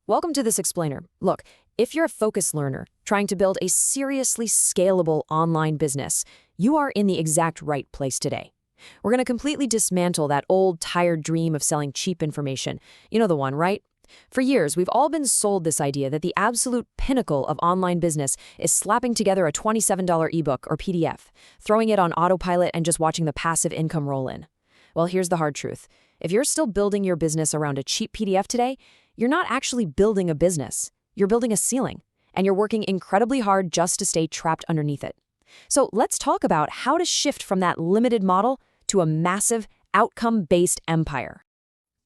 Welcome to this explainer. Look, if you're a focused learner trying to build a seriously scalable online business, you are in the exact right place today. We're going to completely dismantle that old, tired dream of selling cheap information. You know the one, right? For years, we've all been sold this idea that the absolute pinnacle of online business is slapping together a $27 ebook or PDF, throwing it on autopilot and just watching the passive income roll in. Well, here's the hard truth. If you're still building your business around a cheap PDF today, you're not actually building a business. You're building a ceiling, and you're working incredibly hard just to stay trapped underneath it. So let's talk about how to shift from that limited model to a massive, outcome-based empire.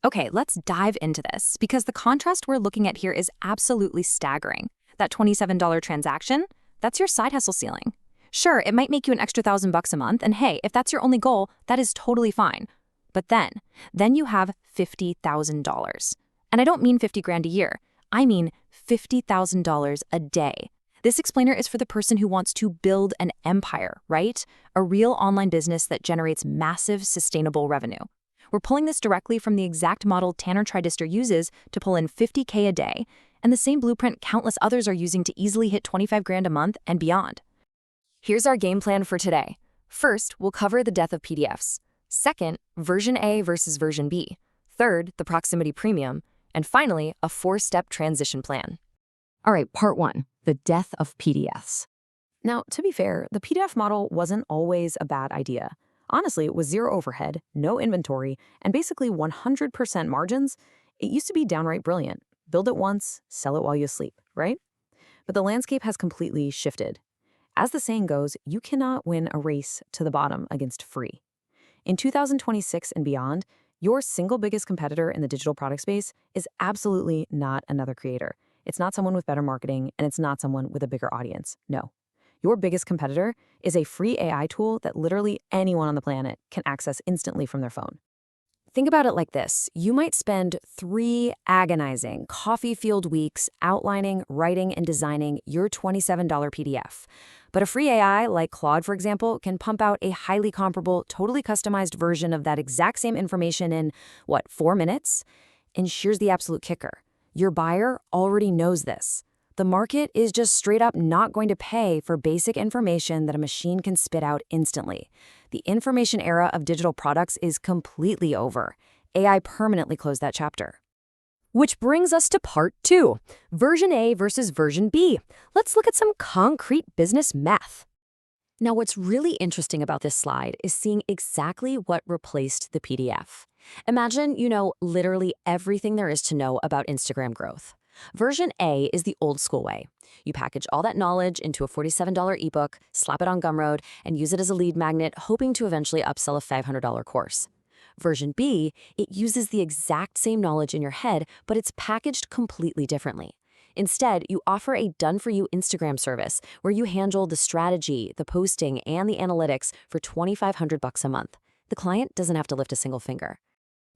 Okay, let's dive into this because the contrast we're looking at here is absolutely staggering. That $27 transaction, that's your side hustle ceiling. Sure, it might make you an extra $1,000 a month, and hey, if that's your only goal, that is totally fine. But then you have $50,000. And I don't mean 50 grand a year. I mean $50,000 a day. This explainer is for the person who wants to build an empire, right? A real online business that generates massive, sustainable revenue. We're pulling this directly from the exact model Tanner Tridister uses to pull in 50K a day, and the same blueprint countless others are using to easily hit 25 grand a month and beyond. Here's our game plan for today. First, we'll cover the death of PDFs. Second, version A versus version B. Third, the proximity premium. And finally, a 4-step transition plan. All right, part 1, the death of PDFs. Now, to be fair, the PDF model wasn't always a bad idea. Honestly, with zero overhead, no inventory, and basically 100% margins, it used to be downright brilliant. Build it once, sell it while you sleep, right? But the landscape has completely shifted. As the saying goes, you cannot win a race to the bottom against free. In 2026 and beyond, your single biggest competitor in the digital product space is absolutely not another creator. It's not someone with better marketing, and it's not someone with a bigger audience. No. Your biggest competitor is a free AI tool that literally anyone on the planet can access instantly from their phone. Think about it like this. You might spend 3 agonizing, coffee-fueled weeks outlining, writing, and designing your $27 PDF. But a free AI, like Claude, for example, can pump out a highly comparable, totally customized version of that exact same information in, 4 minutes? And here's the absolute kicker. Your buyer already knows this. The market is just straight up not going to pay for basic information that a machine can spit out instantly. The information era of digital products is completely over. AI permanently closed that chapter. Which brings us to part 2, version A versus version B. Let's look at some concrete business math. Now, what's really interesting about this slide is seeing exactly what replaced the PDF. Imagine you know literally everything there is to know about Instagram growth. Version A is the old school way. You package all that knowledge into a $47 ebook, slap it on Gumroad, and use it as a lead magnet, hoping to eventually upsell a $500 course. Version B, it uses the exact same knowledge in your head, but it's packaged completely differently. Instead, you offer a done-for-you Instagram service where you handle the strategy, the posting, and the analytics for $2,500 a month. The client doesn't have to lift a single finger.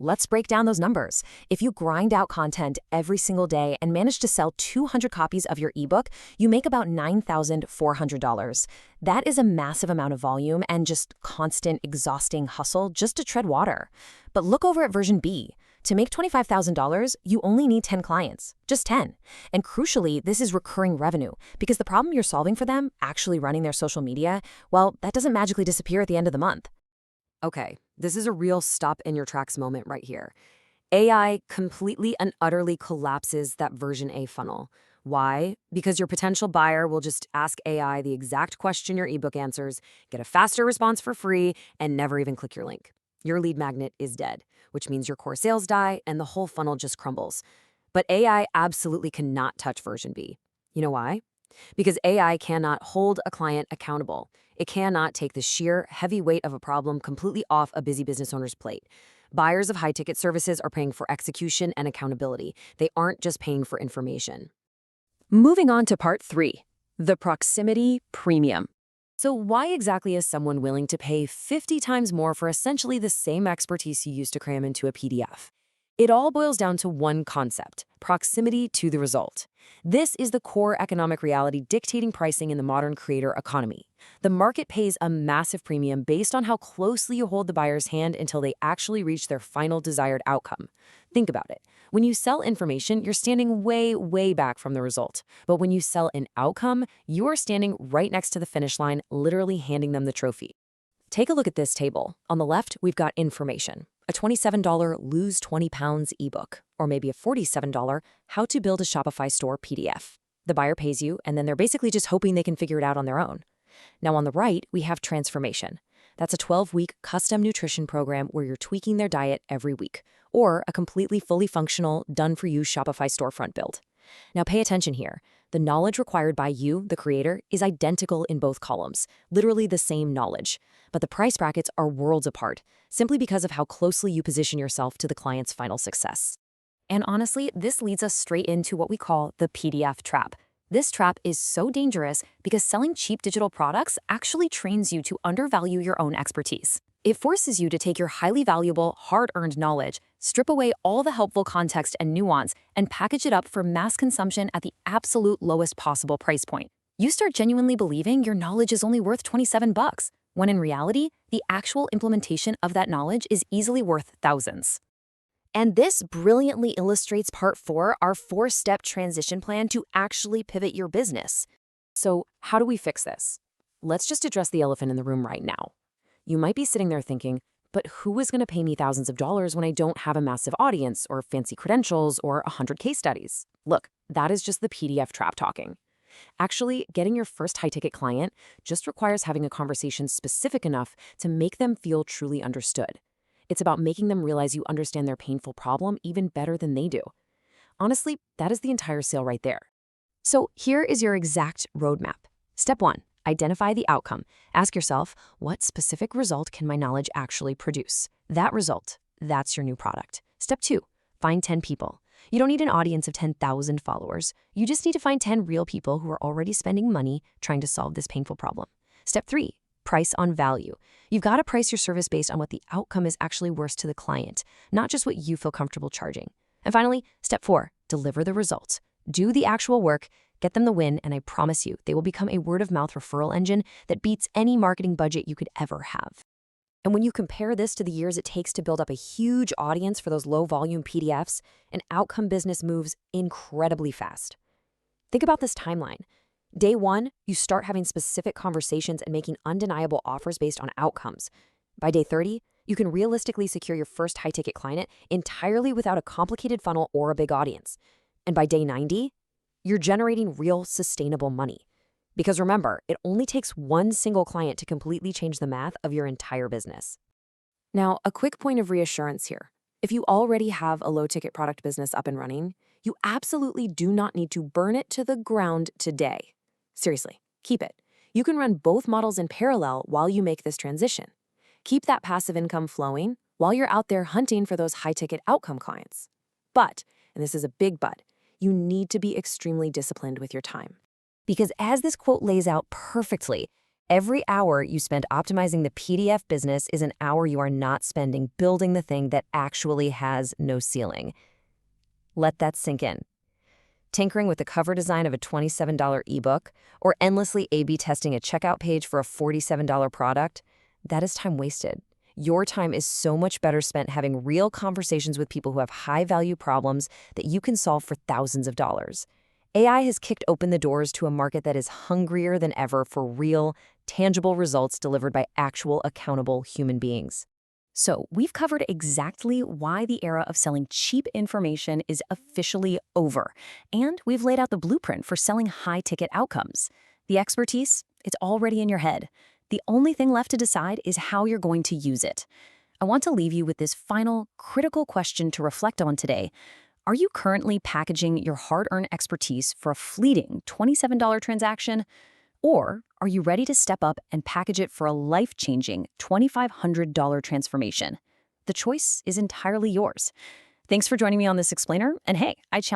Let's break down those numbers. If you grind out content every single day and manage to sell 200 copies of your ebook, you make about $9,400. That is a massive amount of volume and just constant, exhausting hustle just to tread water. But look over at version B. To make $25,000, you only need 10 clients, just 10. And crucially, this is recurring revenue because the problem you're solving for them, actually running their social media, well, that doesn't magically disappear at the end of the month. Okay, this is a real stop in your tracks moment right here. AI completely and utterly collapses that version A funnel. Why? Because your potential buyer will just ask AI the exact question your ebook answers, get a faster response for free, and never even click your link. Your lead magnet is dead, which means your core sales die and the whole funnel just crumbles. But AI absolutely cannot touch version B. You know why? Because AI cannot hold a client accountable. It cannot take the sheer heavy weight of a problem completely off a busy business owner's plate. Buyers of high-ticket services are paying for execution and accountability. They aren't just paying for information. Moving on to part 3, the proximity premium. So why exactly is someone willing to pay 50 times more for essentially the same expertise you used to cram into a PDF? It all boils down to one concept: proximity to the result. This is the core economic reality dictating pricing in the modern creator economy. The market pays a massive premium based on how closely you hold the buyer's hand until they actually reach their final desired outcome. Think about it. When you sell information, you're standing way, way back from the result. But when you sell an outcome, you are standing right next to the finish line, literally handing them the trophy. Take a look at this table. On the left, we've got information. A $27 Lose 20 Pounds ebook, or maybe a $47 How to Build a Shopify Store PDF. The buyer pays you, and then they're basically just hoping they can figure it out on their own. Now on the right, we have transformation. That's a 12-week custom nutrition program where you're tweaking their diet every week, or a completely fully functional, done-for-you Shopify storefront build. Now pay attention here. The knowledge required by you, the creator, is identical in both columns, literally the same knowledge. But the price brackets are worlds apart, simply because of how closely you position yourself to the client's final success. And honestly, this leads us straight into what we call the PDF trap. This trap is so dangerous because selling cheap digital products actually trains you to undervalue your own expertise. It forces you to take your highly valuable, hard-earned knowledge, strip away all the helpful context and nuance, and package it up for mass consumption at the absolute lowest possible price point. You start genuinely believing your knowledge is only worth $27, when in reality, the actual implementation of that knowledge is easily worth thousands. And this brilliantly illustrates part 4, our 4-step transition plan to actually pivot your business. So how do we fix this? Let's just address the elephant in the room right now. You might be sitting there thinking, but who is going to pay me thousands of dollars when I don't have a massive audience or fancy credentials or 100 case studies? Look, that is just the PDF trap talking. Actually, getting your first high-ticket client just requires having a conversation specific enough to make them feel truly understood. It's about making them realize you understand their painful problem even better than they do. Honestly, that is the entire sale right there. So here is your exact roadmap. Step 1, identify the outcome. Ask yourself, what specific result can my knowledge actually produce? That result, that's your new product. Step 2, find 10 people. You don't need an audience of 10,000 followers. You just need to find 10 real people who are already spending money trying to solve this painful problem. Step 3, price on value. You've got to price your service based on what the outcome is actually worth to the client, not just what you feel comfortable charging. And finally, step 4, deliver the results. Do the actual work, get them the win, and I promise you, they will become a word-of-mouth referral engine that beats any marketing budget you could ever have. And when you compare this to the years it takes to build up a huge audience for those low-volume PDFs, an outcome business moves incredibly fast. Think about this timeline. Day 1, you start having specific conversations and making undeniable offers based on outcomes. By day 30, you can realistically secure your first high-ticket client entirely without a complicated funnel or a big audience. And by day 90, you're generating real, sustainable money. Because remember, it only takes one single client to completely change the math of your entire business. Now, a quick point of reassurance here. If you already have a low-ticket product business up and running, you absolutely do not need to burn it to the ground today. Seriously, keep it. You can run both models in parallel while you make this transition. Keep that passive income flowing while you're out there hunting for those high-ticket outcome clients. But, and this is a big but, you need to be extremely disciplined with your time. Because as this quote lays out perfectly, every hour you spend optimizing the PDF business is an hour you are not spending building the thing that actually has no ceiling. Let that sink in. Tinkering with the cover design of a $27 ebook, or endlessly A/B testing a checkout page for a $47 product, that is time wasted. Your time is so much better spent having real conversations with people who have high-value problems that you can solve for thousands of dollars. AI has kicked open the doors to a market that is hungrier than ever for real, tangible results delivered by actual, accountable human beings. So, we've covered exactly why the era of selling cheap information is officially over, and we've laid out the blueprint for selling high-ticket outcomes. The expertise, it's already in your head. The only thing left to decide is how you're going to use it. I want to leave you with this final, critical question to reflect on today. Are you currently packaging your hard-earned expertise for a fleeting $27 transaction? Or are you ready to step up and package it for a life-changing $2,500 transformation? The choice is entirely yours. Thanks for joining me on this explainer, and hey, I challenge